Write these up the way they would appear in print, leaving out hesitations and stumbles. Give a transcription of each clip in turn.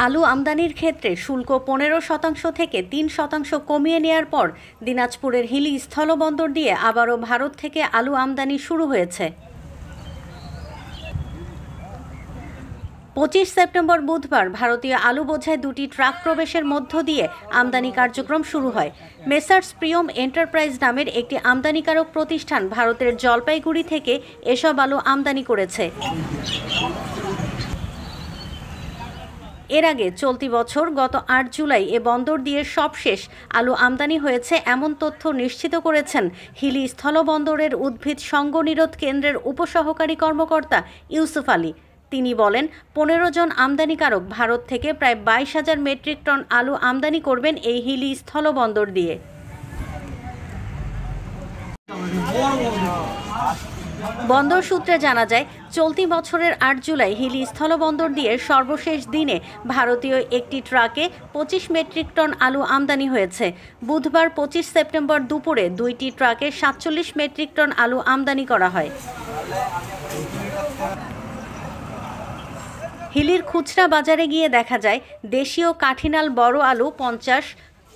আলু আমদানির ক্ষেত্রে শুল্ক 15% থেকে 3% কমিয়ে নেওয়ার পর দিনাজপুরের হিলি স্থলবন্দর দিয়ে আবারও ভারত থেকে আলু আমদানি শুরু হয়েছে। 25 সেপ্টেম্বর বুধবার ভারতীয় আলু বোঝাই দুটি ট্রাক প্রবেশের মধ্য দিয়ে আমদানি কার্যক্রম শুরু হয়। মেসার্স প্রিয়ম এন্টারপ্রাইজ নামের একটি আমদানিকারক প্রতিষ্ঠান ভারতের জলপাইগুড়ি থেকে এসব আলু আমদানি করেছে। এর আগে চলতি বছর গত 8 জুলাই এ বন্দর দিয়ে সবশেষ আলু আমদানি হয়েছে এমন তথ্য নিশ্চিত করেছেন হিলি স্থলবন্দরের উদ্ভিদ সংঘনিরোধ কেন্দ্রের উপসহকারী কর্মকর্তা ইউসুফ আলী। তিনি বলেন, 15 জন আমদানিকারক ভারত থেকে প্রায় 22,000 মেট্রিক টন আলু আমদানি করবেন এই হিলি স্থলবন্দর দিয়ে। বন্দর সূত্রে জানা যায়, চলতি বছরের 8 জুলাই হিলি স্থলবন্দর দিয়ে সর্বশেষ দিনে ভারতীয় একটি ট্রাকে 25 মেট্রিক টন আলু আমদানি হয়েছে। বুধবার 25 সেপ্টেম্বর দুপুরে দুইটি ট্রাকে 47 মেট্রিক টন আলু আমদানি করা হয়। হিলির খুচরা বাজারে গিয়ে দেখা যায়, দেশীয় কাঠিনাল বড় আলু 50,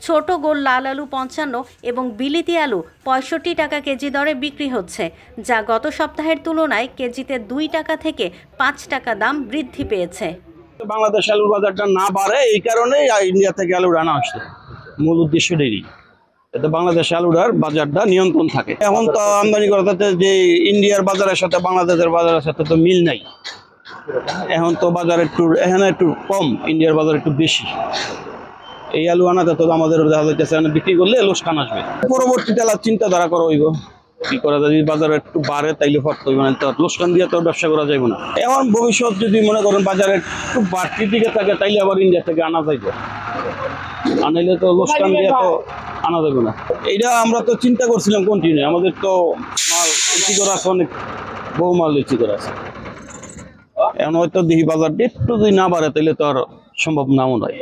ছোট গোল লাল আলু 55 এবং বিলিতি আলু 65 টাকা কেজি দরে বিক্রি হচ্ছে, যা গত সপ্তাহের তুলনায় কেজিতে 2 টাকা থেকে 5 টাকা দাম বৃদ্ধি পেয়েছে। বাংলাদেশ আলুর বাজারটা না বাড়ে, এই কারণে ইন্ডিয়া থেকে আলু আনা আসছে। মূল উদ্দেশ্য এটাই, এতে বাংলাদেশ আলুর বাজারটা নিয়ন্ত্রণ থাকে। এখন তো আমদানি করাতে যে ইন্ডিয়ার বাজারের সাথে বাংলাদেশের বাজারের সাথে তো মিল নাই। এখন তো বাজার এখানে একটু কম, ইন্ডিয়ার বাজার একটু বেশি। এই আলু আনাতে তো আমাদের দেখা যাইতেছে বিক্রি করলে লোকসান আসবে। পরবর্তীতে চিন্তাধারা করা হইব কি করা যায়। যদি বাজার একটু বাড়ে তাইলে ফট হইব না, লোকসান দিয়ে তো ব্যবসা করা যাবে না। এখন ভবিষ্যৎ যদি মনে করেন বাজারে একটু বাড়তির দিকে থাকে, তাইলে আবার ইন্ডিয়া থেকে আনা যাইবে, আনাইলে তো লোকসান দিয়ে তো আনা যাবে না। এইটা আমরা তো চিন্তা করছিলাম কন্টিনিউ। আমাদের তো মাল বিক্রি করা আছে, অনেক বহু মাল বিক্রি করা আছে। এখন হয়তো দেখি বাজারটা একটু যদি না বাড়ে তাইলে তো আর সম্ভব নাও নয়।